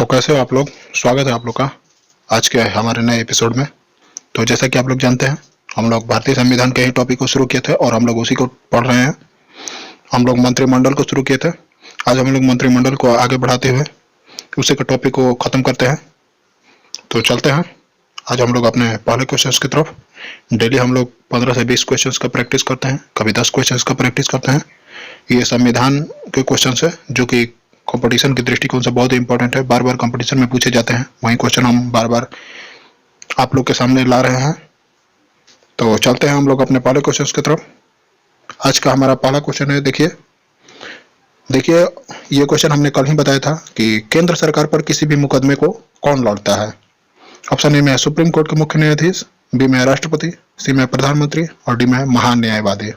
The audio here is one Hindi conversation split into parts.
तो कैसे हो आप लोग। स्वागत है आप लोग का आज के हमारे नए एपिसोड में। तो जैसा कि आप लोग जानते हैं, हम लोग भारतीय संविधान के ही टॉपिक को शुरू किए थे और हम लोग उसी को पढ़ रहे हैं। हम लोग मंत्रिमंडल को शुरू किए थे। आज हम लोग मंत्रिमंडल को आगे बढ़ाते हुए उसी के टॉपिक को खत्म करते हैं। तो चलते हैं आज हम लोग अपने पहले क्वेश्चंस की तरफ। डेली हम लोग 15 से 20 क्वेश्चंस का प्रैक्टिस करते हैं, कभी 10 क्वेश्चंस का प्रैक्टिस करते हैं। ये संविधान के क्वेश्चंस है जो कि कंपटीशन के दृष्टिकोण से बहुत ही इंपॉर्टेंट है। बार बार कंपटीशन में पूछे जाते हैं, वही क्वेश्चन हम बार बार आप लोग के सामने ला रहे हैं। तो चलते हैं हम लोग अपने पहले क्वेश्चन की तरफ। आज का हमारा पहला क्वेश्चन है, देखिए ये क्वेश्चन हमने कल ही बताया था कि केंद्र सरकार पर किसी भी मुकदमे को कौन लड़ता है। ऑप्शन ए में सुप्रीम कोर्ट के मुख्य न्यायाधीश, बी में राष्ट्रपति, सी में प्रधानमंत्री और डी में महान्यायवादी।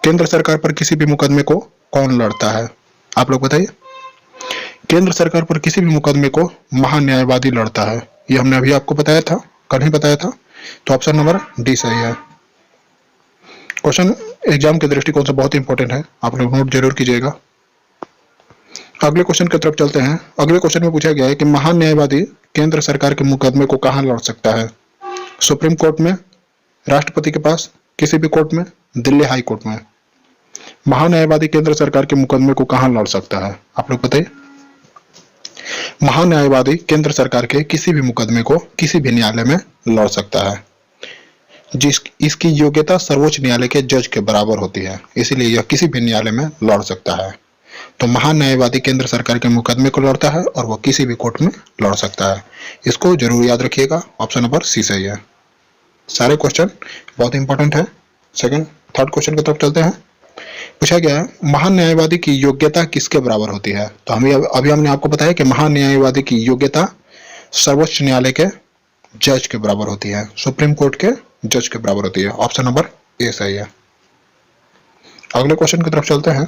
केंद्र सरकार पर किसी भी मुकदमे को कौन लड़ता है, आप लोग बताइए। केंद्र सरकार पर किसी भी मुकदमे को महान्यायवादी लड़ता है। ये हमने अभी आपको बताया था, कल ही बताया था। तो ऑप्शन नंबर डी सही है। क्वेश्चन एग्जाम के दृष्टिकोण से बहुत इंपॉर्टेंट है, आप लोग नोट जरूर कीजिएगा। अगले क्वेश्चन की तरफ चलते हैं। अगले क्वेश्चन में पूछा गया है कि महान्यायवादी केंद्र सरकार के मुकदमे को कहां लड़ सकता है। सुप्रीम कोर्ट में, राष्ट्रपति के पास, किसी भी कोर्ट में, दिल्ली हाई कोर्ट में। महान्यायवादी केंद्र सरकार के मुकदमे को कहां लड़ सकता है, आप लोग बताइए। महान्यायवादी केंद्र सरकार के किसी भी मुकदमे को किसी भी न्यायालय में लड़ सकता है इसकी योग्यता सर्वोच्च न्यायालय के जज के बराबर होती है, इसीलिए यह किसी भी न्यायालय में लड़ सकता है। तो महान्यायवादी केंद्र सरकार के मुकदमे को लड़ता है और वह किसी भी कोर्ट में लड़ सकता है। इसको जरूर याद रखिएगा, ऑप्शन नंबर सी सही है। सारे क्वेश्चन बहुत इंपॉर्टेंट है। सेकंड थर्ड क्वेश्चन की तरफ चलते हैं। पूछा गया है महान्यायवादी की योग्यता किसके बराबर होती है। तो अभी हमने आपको बताया कि महान्यायवादी की योग्यता सर्वोच्च न्यायालय के जज के बराबर होती है, सुप्रीम कोर्ट के जज के बराबर होती है। ऑप्शन नंबर ए सही है। अगले क्वेश्चन की तरफ चलते हैं।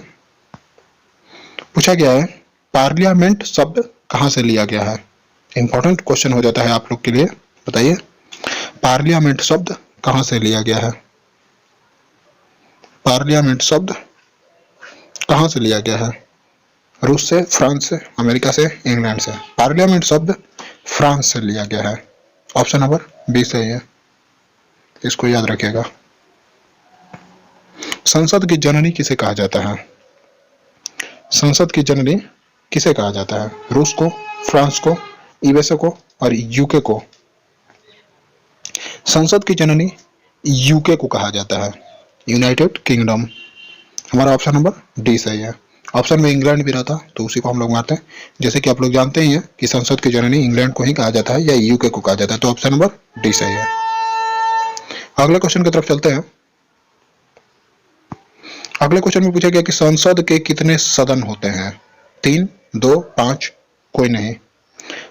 पूछा गया है पार्लियामेंट शब्द कहां से लिया गया है। इंपॉर्टेंट क्वेश्चन हो जाता है आप लोग के लिए, बताइए पार्लियामेंट शब्द कहां से लिया गया है। पार्लियामेंट शब्द कहां से लिया गया है। रूस से, फ्रांस से, अमेरिका से, इंग्लैंड से। पार्लियामेंट शब्द फ्रांस से लिया गया है। ऑप्शन नंबर बी सही है, इसको याद रखिएगा। संसद की जननी किसे कहा जाता है। संसद की जननी किसे कहा जाता है। रूस को, फ्रांस को, यूएसए को और यूके को। संसद की जननी यूके को कहा जाता है, यूनाइटेड किंगडम। हमारा ऑप्शन नंबर डी सही है। ऑप्शन में इंग्लैंड भी रहता तो उसी को हम लोग मानते हैं। जैसे कि आप लोग जानते ही हैं कि संसद की जननी इंग्लैंड को ही कहा जाता है या यूके को कहा जाता है। तो ऑप्शन नंबर डी सही है। अगले क्वेश्चन की तरफ चलते हैं। अगले क्वेश्चन में पूछा गया कि संसद के कितने सदन होते हैं। 3, 2, 5, कोई नहीं।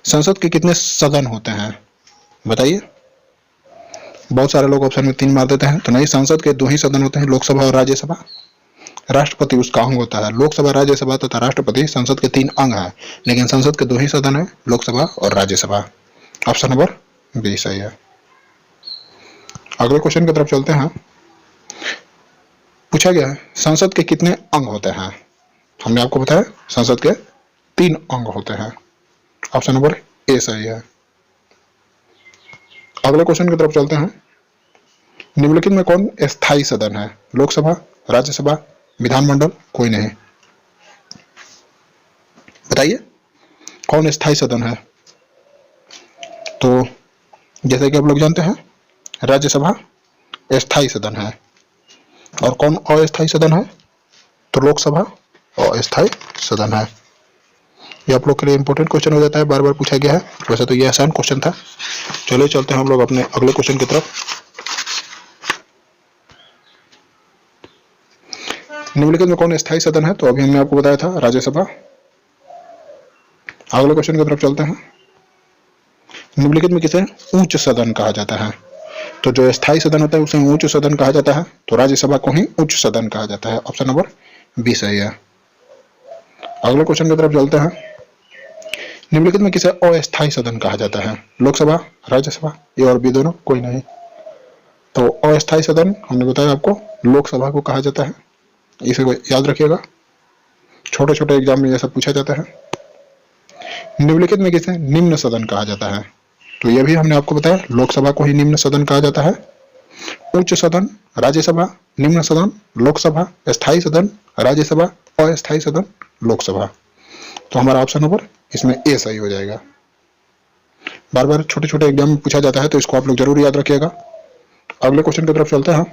संसद के कितने सदन होते हैं बताइए। बहुत सारे लोग ऑप्शन में 3 मार देते हैं, तो नहीं, संसद के 2 ही सदन होते हैं, लोकसभा और राज्यसभा। राष्ट्रपति उसका अंग होता है। लोकसभा, राज्यसभा तथा राष्ट्रपति संसद के 3 अंग हैं, लेकिन संसद के 2 ही सदन है, लोकसभा और राज्यसभा। ऑप्शन नंबर बी सही है। अगले क्वेश्चन की तरफ चलते हैं। पूछा गया है संसद के कितने अंग होते हैं। हमने आपको बताया संसद के 3 अंग होते हैं। ऑप्शन नंबर ए सही है। अगले क्वेश्चन की तरफ चलते हैं। निम्नलिखित में कौन स्थायी सदन है। लोकसभा, राज्यसभा, विधानमंडल, कोई नहीं। बताइए कौन स्थायी सदन है। तो जैसे कि आप लोग जानते हैं राज्यसभा स्थायी सदन है, और कौन अस्थायी सदन है, तो लोकसभा अस्थायी सदन है। ये आप लोग के लिए इंपॉर्टेंट क्वेश्चन हो जाता है, बार बार पूछा गया है। वैसे तो ये आसान क्वेश्चन था। चलिए चलते हैं हम लोग अपने अगले क्वेश्चन की तरफ। निम्नलिखित में कौन स्थायी सदन है, तो अभी हमने आपको बताया था राज्यसभा। अगले क्वेश्चन की तरफ चलते हैं। निम्नलिखित में किसे उच्च सदन कहा जाता है। तो जो स्थायी सदन होता है उसे उच्च सदन कहा जाता है, तो राज्यसभा को ही उच्च सदन कहा जाता है। ऑप्शन नंबर बी सही है। अगले क्वेश्चन की तरफ चलते हैं। निम्नलिखित में किसे अस्थायी सदन कहा जाता है। लोकसभा, राज्यसभा, ये और भी दोनों, कोई नहीं। तो अस्थायी सदन हमने बताया आपको लोकसभा को कहा जाता है, इसे याद रखिएगा। छोटे छोटे एग्जाम में यह सब पूछा जाता है। निम्नलिखित में किसे निम्न सदन कहा जाता है? तो यह भी हमने आपको बताया, लोकसभा को ही निम्न सदन कहा जाता है। उच्च सदन राज्यसभा, निम्न सदन लोकसभा, स्थायी सदन राज्यसभा, अस्थायी सदन लोकसभा। तो हमारा ऑप्शन नंबर इसमें ए सही हो जाएगा। बार बार छोटे छोटे एग्जाम में पूछा जाता है, तो इसको आप लोग जरूर याद रखिएगा। अगले क्वेश्चन की तरफ चलते हैं।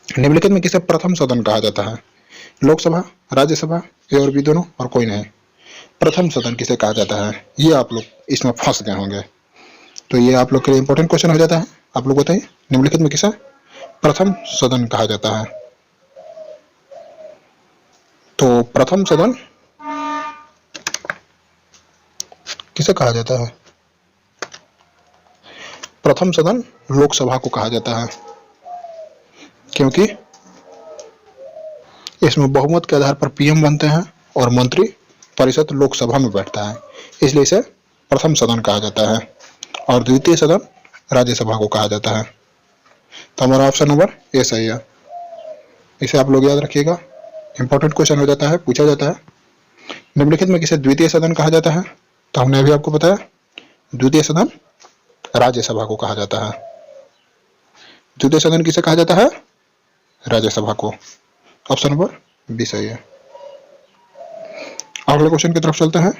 निम्नलिखित में किसे प्रथम सदन कहा जाता है? लोकसभा, राज्यसभा, ए और बी दोनों और कोई नहीं। प्रथम सदन किसे कहा जाता है? ये आप लोग इसमें फंस गए होंगे, तो ये आप लोग के लिए इंपॉर्टेंट क्वेश्चन हो जाता है। आप लोग बताइए, निम्नलिखित में किसे प्रथम सदन कहा जाता है? तो प्रथम सदन किसे कहा जाता है? प्रथम सदन लोकसभा को कहा जाता है, क्योंकि इसमें बहुमत के आधार पर पीएम बनते हैं और मंत्री परिषद लोकसभा में बैठता है, इसलिए इसे प्रथम सदन कहा जाता है। और द्वितीय सदन राज्यसभा को कहा जाता है। तो हमारा ऑप्शन नंबर ए सही है। इसे आप लोग याद रखिएगा, इंपॉर्टेंट क्वेश्चन हो जाता है, पूछा जाता है। निम्नलिखित में किसे द्वितीय सदन कहा जाता है? तो हमने अभी आपको बताया, द्वितीय सदन राज्यसभा को कहा जाता है। द्वितीय सदन किसे कहा जाता है? राज्यसभा को। ऑप्शन नंबर बी सही है। अगले क्वेश्चन की तरफ चलते हैं।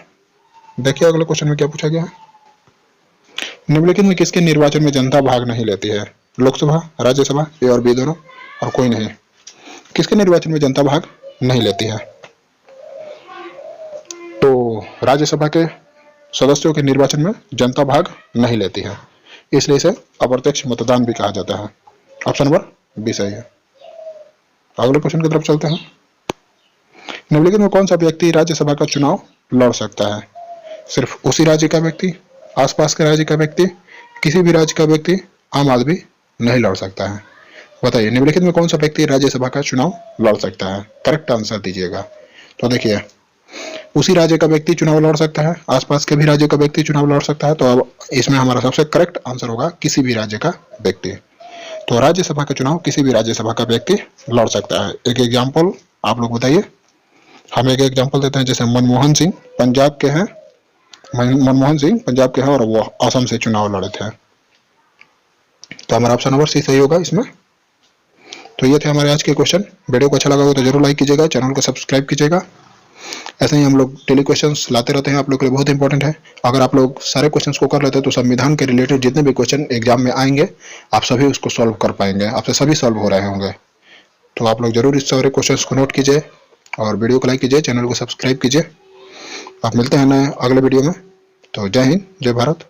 देखिए अगले क्वेश्चन में क्या पूछा गया है। निम्नलिखित में किसके निर्वाचन में जनता भाग नहीं लेती है? लोकसभा, राज्यसभा, ए और बी दोनों और कोई नहीं। किसके निर्वाचन में जनता भाग नहीं लेती है? तो राज्यसभा के सदस्यों के निर्वाचन में जनता भाग नहीं लेती है, इसलिए इसे अप्रत्यक्ष मतदान भी कहा जाता है। ऑप्शन नंबर बी सही है। अगले क्वेश्चन की तरफ चलते हैं। निम्नलिखित में कौन सा व्यक्ति राज्यसभा का चुनाव लड़ सकता है? सिर्फ उसी राज्य का व्यक्ति, आसपास के राज्य का व्यक्ति, किसी भी राज्य का व्यक्ति, आम आदमी नहीं लड़ सकता है। बताइए निम्नलिखित में कौन सा व्यक्ति राज्यसभा का चुनाव लड़ सकता है? करेक्ट आंसर दीजिएगा। तो देखिए, उसी राज्य का व्यक्ति चुनाव लड़ सकता है, आसपास के भी राज्य का व्यक्ति चुनाव लड़ सकता है। तो अब इसमें हमारा सबसे करेक्ट आंसर होगा किसी भी राज्य का व्यक्ति। तो राज्यसभा का चुनाव किसी भी राज्यसभा का व्यक्ति लड़ सकता है। एक एग्जाम्पल आप लोग बताइए। हम एक एग्जाम्पल देते हैं, जैसे मनमोहन सिंह पंजाब के हैं, मनमोहन सिंह पंजाब के हैं और वो असम से चुनाव लड़े थे। तो हमारा ऑप्शन नंबर सी सही होगा इसमें। तो ये थे हमारे आज के क्वेश्चन। वीडियो को अच्छा लगा हो तो जरूर लाइक कीजिएगा, चैनल को सब्सक्राइब कीजिएगा। ऐसे ही हम लोग डेली क्वेश्चंस लाते रहते हैं, आप लोग के लिए बहुत इंपॉर्टेंट है। अगर आप लोग सारे क्वेश्चंस को कर लेते हैं तो संविधान के रिलेटेड जितने भी क्वेश्चन एग्जाम में आएंगे आप सभी उसको सॉल्व कर पाएंगे, आपसे सभी सॉल्व हो रहे होंगे। तो आप लोग जरूर इस सारे क्वेश्चंस को नोट कीजिए और वीडियो को लाइक कीजिए, चैनल को सब्सक्राइब कीजिए। आप मिलते हैं नए अगले वीडियो में। तो जय हिंद, जय भारत।